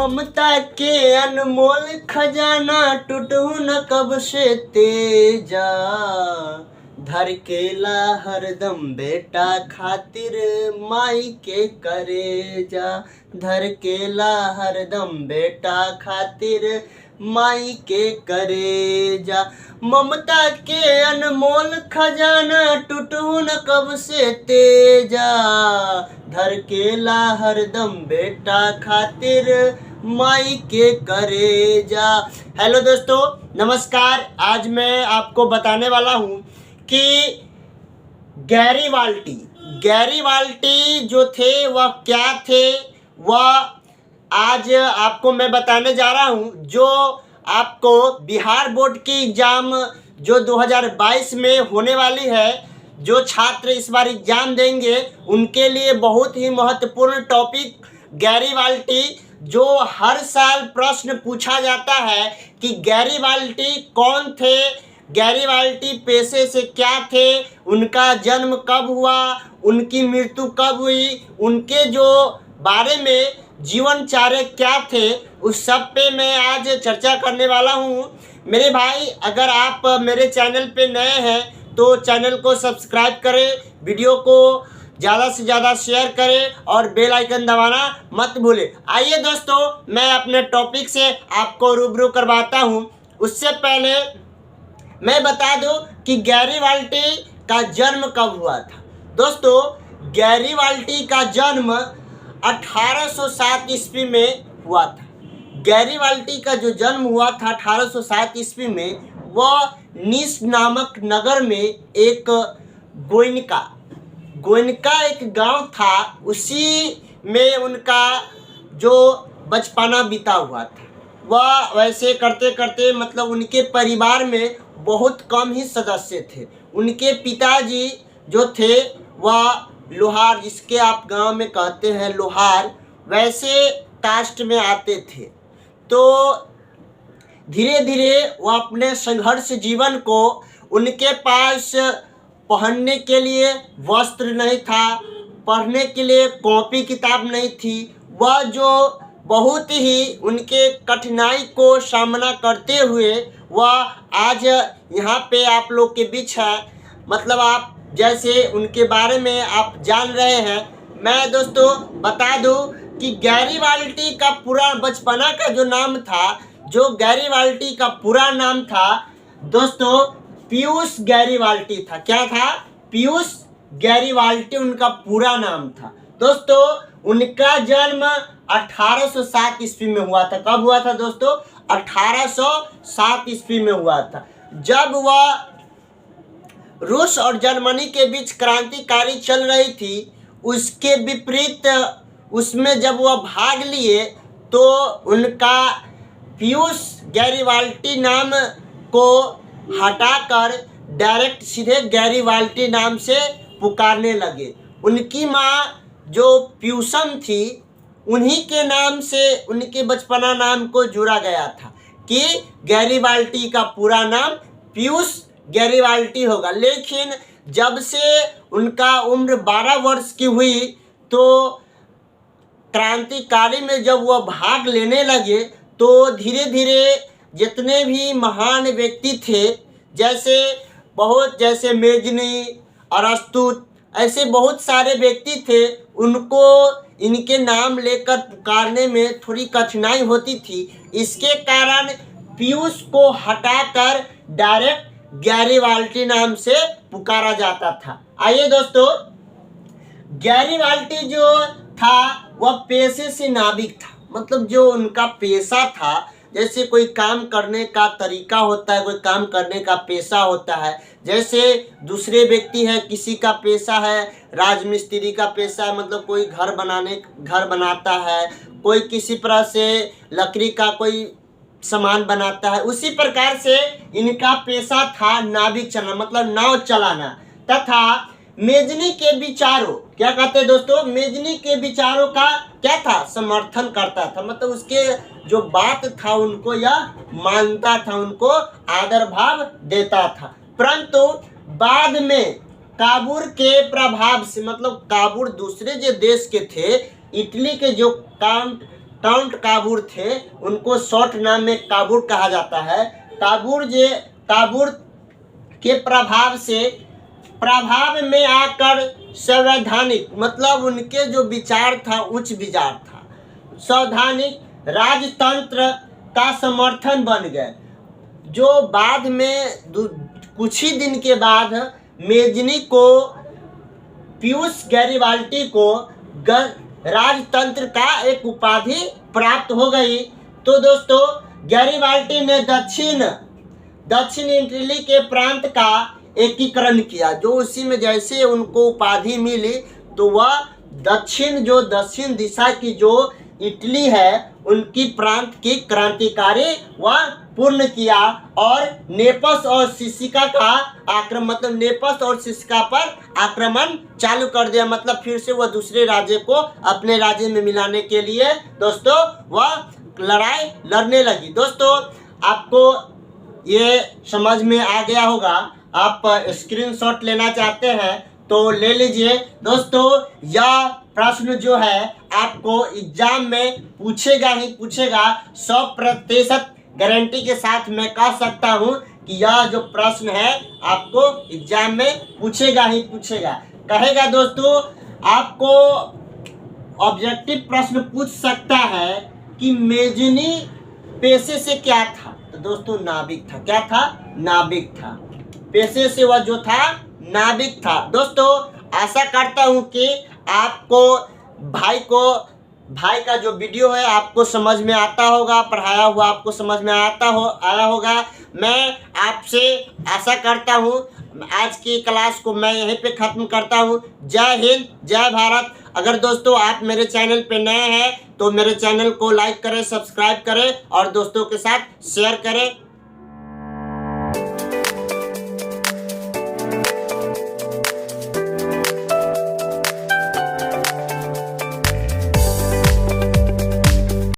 ममता के अनमोल खजाना टूटू न कब से तेजा। धड़केला हरदम बेटा खातिर माई के करेजा। धड़केला हरदम बेटा खातिर माई के करेजा। ममता के अनमोल खजाना टूटू न कब से तेजा। धड़केला हरदम बेटा खातिर माई के करेजा। हेलो दोस्तों, नमस्कार। आज मैं आपको बताने वाला हूँ कि गैरीवाल्टी जो थे वह क्या थे, वह आज आपको मैं बताने जा रहा हूँ। जो आपको बिहार बोर्ड की एग्ज़ाम जो 2022 में होने वाली है, जो छात्र इस बार एग्ज़ाम देंगे उनके लिए बहुत ही महत्वपूर्ण टॉपिक गैरीवाल्टी, जो हर साल प्रश्न पूछा जाता है कि गैरीवाल्टी कौन थे, गैरीवाल्टी पेशे से क्या थे, उनका जन्म कब हुआ, उनकी मृत्यु कब हुई, उनके जो बारे में जीवनचर्या क्या थे, उस सब पे मैं आज चर्चा करने वाला हूँ। मेरे भाई, अगर आप मेरे चैनल पे नए हैं तो चैनल को सब्सक्राइब करें, वीडियो को ज़्यादा से ज़्यादा शेयर करें और बेल आइकन दबाना मत भूलें। आइए दोस्तों, मैं अपने टॉपिक से आपको रूबरू करवाता हूँ। उससे पहले मैं बता दूं कि गैरीवाल्टी का जन्म कब हुआ था। दोस्तों, गैरीवाल्टी का जन्म 1807 ईस्वी में हुआ था। गैरीवाल्टी का जो जन्म हुआ था 1807 ईस्वी में, वह नीस नामक नगर में एक गोयनका एक गांव था, उसी में उनका जो बचपना बीता हुआ था। वह वैसे करते करते मतलब उनके परिवार में बहुत कम ही सदस्य थे। उनके पिताजी जो थे वह लोहार, जिसके आप गांव में कहते हैं लोहार, वैसे कास्ट में आते थे। तो धीरे धीरे वह अपने संघर्ष जीवन को, उनके पास पहनने के लिए वस्त्र नहीं था, पढ़ने के लिए कॉपी किताब नहीं थी। वह जो बहुत ही उनके कठिनाई को सामना करते हुए वह आज यहाँ पे आप लोग के बीच है। मतलब आप जैसे उनके बारे में आप जान रहे हैं। मैं दोस्तों बता दूं कि गैरीवाल्टी का पूरा बचपना का जो नाम था, जो गैरीवाल्टी का पूरा नाम था दोस्तों, पीयूष गैरीवाल्टी था। क्या था? पीयूष गैरीवाल्टी उनका पूरा नाम था। दोस्तों, उनका जन्म 1807 ईस्वी में हुआ था। कब हुआ था दोस्तों? 1807 ईस्वी में हुआ था, जब वह रूस और जर्मनी के बीच क्रांतिकारी चल रही थी। उसके विपरीत उसमें जब वह भाग लिए तो उनका पीयूष गैरीवाल्टी नाम को हटाकर डायरेक्ट सीधे गैरीवाल्टी नाम से पुकारने लगे। उनकी माँ जो पीयूषम थी, उन्हीं के नाम से उनके बचपना नाम को जोड़ा गया था कि गैरीवाल्टी का पूरा नाम पीयूष गैरीवाल्टी होगा। लेकिन जब से उनका उम्र 12 वर्ष की हुई तो क्रांतिकारी में जब वह भाग लेने लगे तो धीरे धीरे जितने भी महान व्यक्ति थे, जैसे मेजनी, अरस्तु, ऐसे बहुत सारे व्यक्ति थे, उनको इनके नाम लेकर पुकारने में थोड़ी कठिनाई होती थी। इसके कारण पीयूष को हटाकर डायरेक्ट गैरीवाल्टी नाम से पुकारा जाता था। आइए दोस्तों, गैरीवाल्टी जो था वह पेशे से नाविक था। मतलब जो उनका पेशा था, जैसे कोई काम करने का तरीका होता है, कोई काम करने का पेशा होता है। जैसे दूसरे व्यक्ति है, किसी का पेशा है राजमिस्त्री का पेशा है, मतलब कोई घर बनाता है, कोई किसी तरह से लकड़ी का कोई सामान बनाता है। उसी प्रकार से इनका पेशा था नाविक चलाना, मतलब नाव चलाना। तथा मेजनी के विचारों, क्या कहते हैं दोस्तों, मेजनी के विचारों का क्या था? समर्थन करता था। मतलब उसके जो बात था उनको यह मानता था, उनको आदर भाव देता था। परंतु बाद में काबूल के प्रभाव से, मतलब काबूल दूसरे जो देश के थे, इटली के जो काउंट काउंट काबूर थे, उनको शॉर्ट नाम में काबूर कहा जाता है। काबूर के प्रभाव में आकर संवैधानिक मतलब उनके जो विचार था उच्च विचार था, संवैधानिक राजतंत्र का समर्थन बन गए। जो बाद में कुछ ही दिन के बाद मेजनी को पियूस गैरिबाल्डी को राजतंत्र का एक उपाधि प्राप्त हो गई। तो दोस्तों गैरिबाल्डी ने दक्षिण इटली के प्रांत का एकीकरण किया। जो उसी में जैसे उनको उपाधि मिली तो वह दक्षिण दिशा की जो इटली है उनकी प्रांत की क्रांतिकारी वह पूर्ण किया और नेपल्स और सिसिका का आक्रमण मतलब नेपल्स और सिसिका पर आक्रमण चालू कर दिया। मतलब फिर से वह दूसरे राज्य को अपने राज्य में मिलाने के लिए दोस्तों वह लड़ाई लड़ने लगी। दोस्तों आपको ये समझ में आ गया होगा। आप स्क्रीनशॉट लेना चाहते हैं तो ले लीजिए। दोस्तों यह प्रश्न जो है आपको एग्जाम में पूछेगा ही पूछेगा। 100% गारंटी के साथ मैं कह सकता हूं कि यह जो प्रश्न है आपको एग्जाम में पूछेगा ही पूछेगा। कहेगा दोस्तों आपको ऑब्जेक्टिव प्रश्न पूछ सकता है कि मेजनी पेशे से क्या था। तो दोस्तों नाविक था। क्या था? नाविक था। पेशे से वह जो था नाविक था। दोस्तों आशा करता हूं कि आपको भाई का जो वीडियो है आपको समझ में आता होगा, पढ़ाया हुआ आपको समझ में आया होगा। मैं आपसे आशा करता हूं आज की क्लास को मैं यहीं पे ख़त्म करता हूं। जय हिंद, जय भारत। अगर दोस्तों आप मेरे चैनल पे नए हैं तो मेरे चैनल को लाइक करें, सब्सक्राइब करें और दोस्तों के साथ शेयर करें।